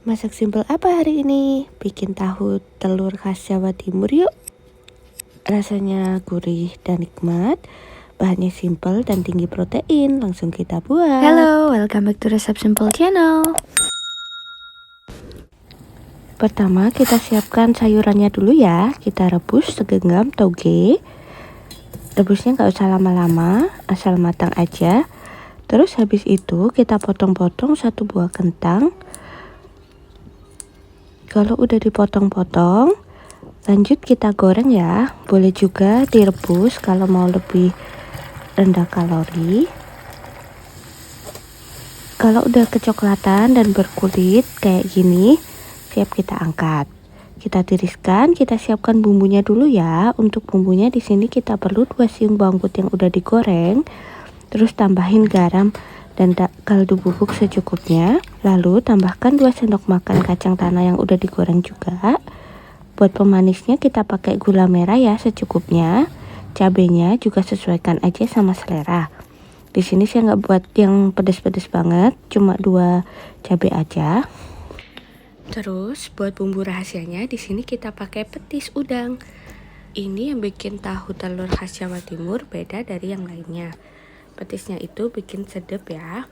Masak simpel apa hari ini? Bikin tahu telur khas Jawa Timur yuk. Rasanya gurih dan nikmat, bahannya simpel dan tinggi protein. Langsung kita buat. Hello, welcome back to Resep Simple Channel. Pertama kita siapkan sayurannya dulu ya. Kita rebus segenggam toge. Rebusnya gak usah lama-lama, asal matang aja. Terus habis itu kita potong-potong 1 buah kentang. Kalau udah dipotong-potong, lanjut kita goreng ya. Boleh juga direbus kalau mau lebih rendah kalori. Kalau udah kecoklatan dan berkulit kayak gini, siap kita angkat. Kita tiriskan, kita siapkan bumbunya dulu ya. Untuk bumbunya di sini kita perlu 2 siung bawang putih yang udah digoreng. Terus tambahin garam dan kaldu bubuk secukupnya. Lalu tambahkan 2 sendok makan kacang tanah yang udah digoreng juga. Buat pemanisnya kita pakai gula merah ya secukupnya. Cabenya juga sesuaikan aja sama selera. Di sini saya nggak buat yang pedas-pedas banget, cuma 2 cabai aja. Terus buat bumbu rahasianya di sini kita pakai petis udang. Ini yang bikin tahu telur khas Jawa Timur beda dari yang lainnya. Petisnya itu bikin sedap ya.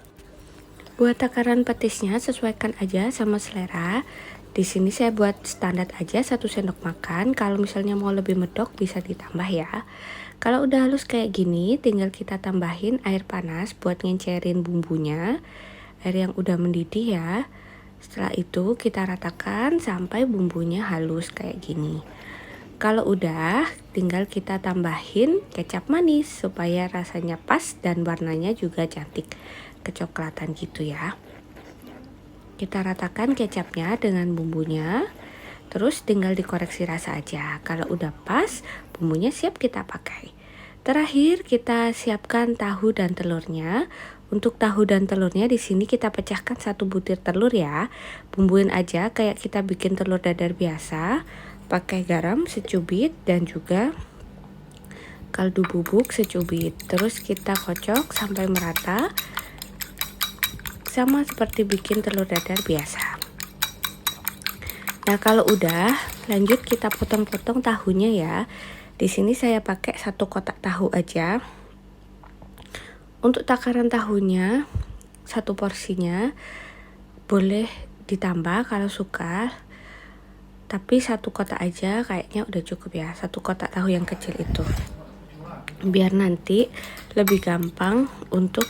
Buat takaran petisnya sesuaikan aja sama selera. Di sini saya buat standar aja 1 sendok makan. Kalau misalnya mau lebih medok bisa ditambah ya. Kalau udah halus kayak gini, tinggal kita tambahin air panas buat ngencerin bumbunya. Air yang udah mendidih ya. Setelah itu kita ratakan sampai bumbunya halus kayak gini. Kalau udah, tinggal kita tambahin kecap manis supaya rasanya pas dan warnanya juga cantik, kecoklatan gitu ya. Kita ratakan kecapnya dengan bumbunya. Terus tinggal dikoreksi rasa aja. Kalau udah pas, bumbunya siap kita pakai. Terakhir kita siapkan tahu dan telurnya. Untuk tahu dan telurnya di sini kita pecahkan 1 butir telur ya. Bumbuin aja kayak kita bikin telur dadar biasa. Pakai garam secubit dan juga kaldu bubuk secubit. Terus kita kocok sampai merata. Sama seperti bikin telur dadar biasa. Nah, kalau udah, lanjut kita potong-potong tahunya ya. Di sini saya pakai 1 kotak tahu aja. Untuk takaran tahunya 1 porsinya boleh ditambah kalau suka. Tapi 1 kotak aja kayaknya udah cukup ya. 1 kotak tahu yang kecil itu. Biar nanti lebih gampang untuk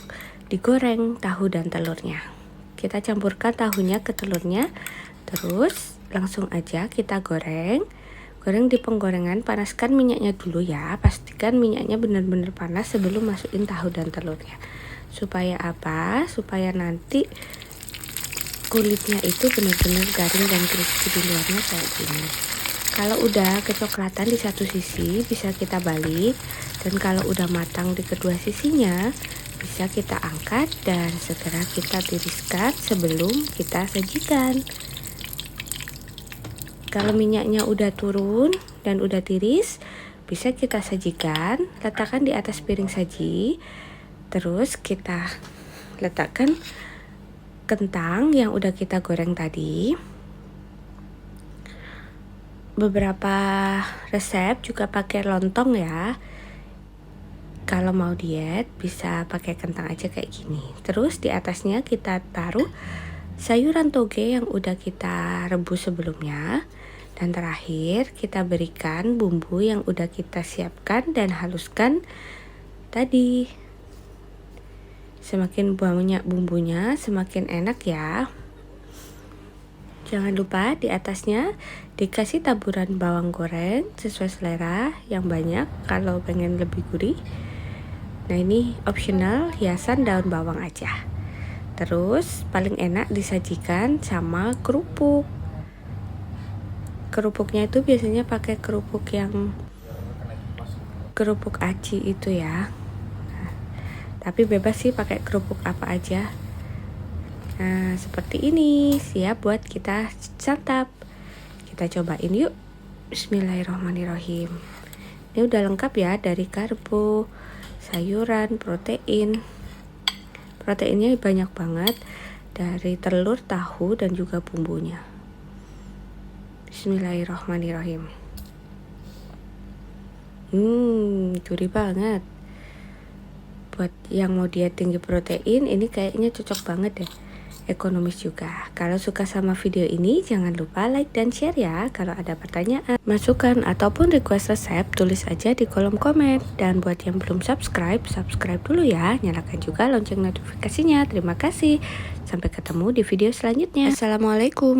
digoreng tahu dan telurnya. Kita campurkan tahunya ke telurnya. Terus langsung aja kita goreng. Goreng di penggorengan, panaskan minyaknya dulu ya. Pastikan minyaknya benar-benar panas sebelum masukin tahu dan telurnya. Supaya apa? Supaya nanti kulitnya itu benar-benar garing dan crispy di luarnya kayak gini. Kalau udah kecoklatan di satu sisi bisa kita balik, dan kalau udah matang di kedua sisinya bisa kita angkat dan segera kita tiriskan sebelum kita sajikan. Kalau minyaknya udah turun dan udah tiris, bisa kita sajikan. Letakkan di atas piring saji. Terus kita letakkan kentang yang udah kita goreng tadi. Beberapa resep juga pakai lontong ya. Kalau mau diet bisa pakai kentang aja kayak gini. Terus di atasnya kita taruh sayuran toge yang udah kita rebus sebelumnya. Dan terakhir kita berikan bumbu yang udah kita siapkan dan haluskan tadi. Semakin banyak bumbunya semakin enak ya. Jangan lupa di atasnya dikasih taburan bawang goreng sesuai selera, yang banyak kalau pengen lebih gurih. Nah, ini optional, hiasan daun bawang aja. Terus paling enak disajikan sama kerupuk. Kerupuknya itu biasanya pakai kerupuk aci itu ya. Nah, tapi bebas sih pakai kerupuk apa aja. Nah, seperti ini, siap buat kita santap. Kita cobain yuk. Bismillahirrahmanirrahim. Ini udah lengkap ya, dari karbo, sayuran, protein. Proteinnya banyak banget. dari telur, tahu, dan juga bumbunya. Bismillahirrahmanirrahim. Gurih banget. Buat yang mau diet tinggi protein, ini kayaknya cocok banget deh. Ekonomis juga. Kalau suka sama video ini, jangan lupa like dan share ya. Kalau ada pertanyaan, masukan, ataupun request resep, tulis aja di kolom komen. Dan buat yang belum subscribe, subscribe dulu ya. Nyalakan juga lonceng notifikasinya. Terima kasih. Sampai ketemu di video selanjutnya. Assalamualaikum.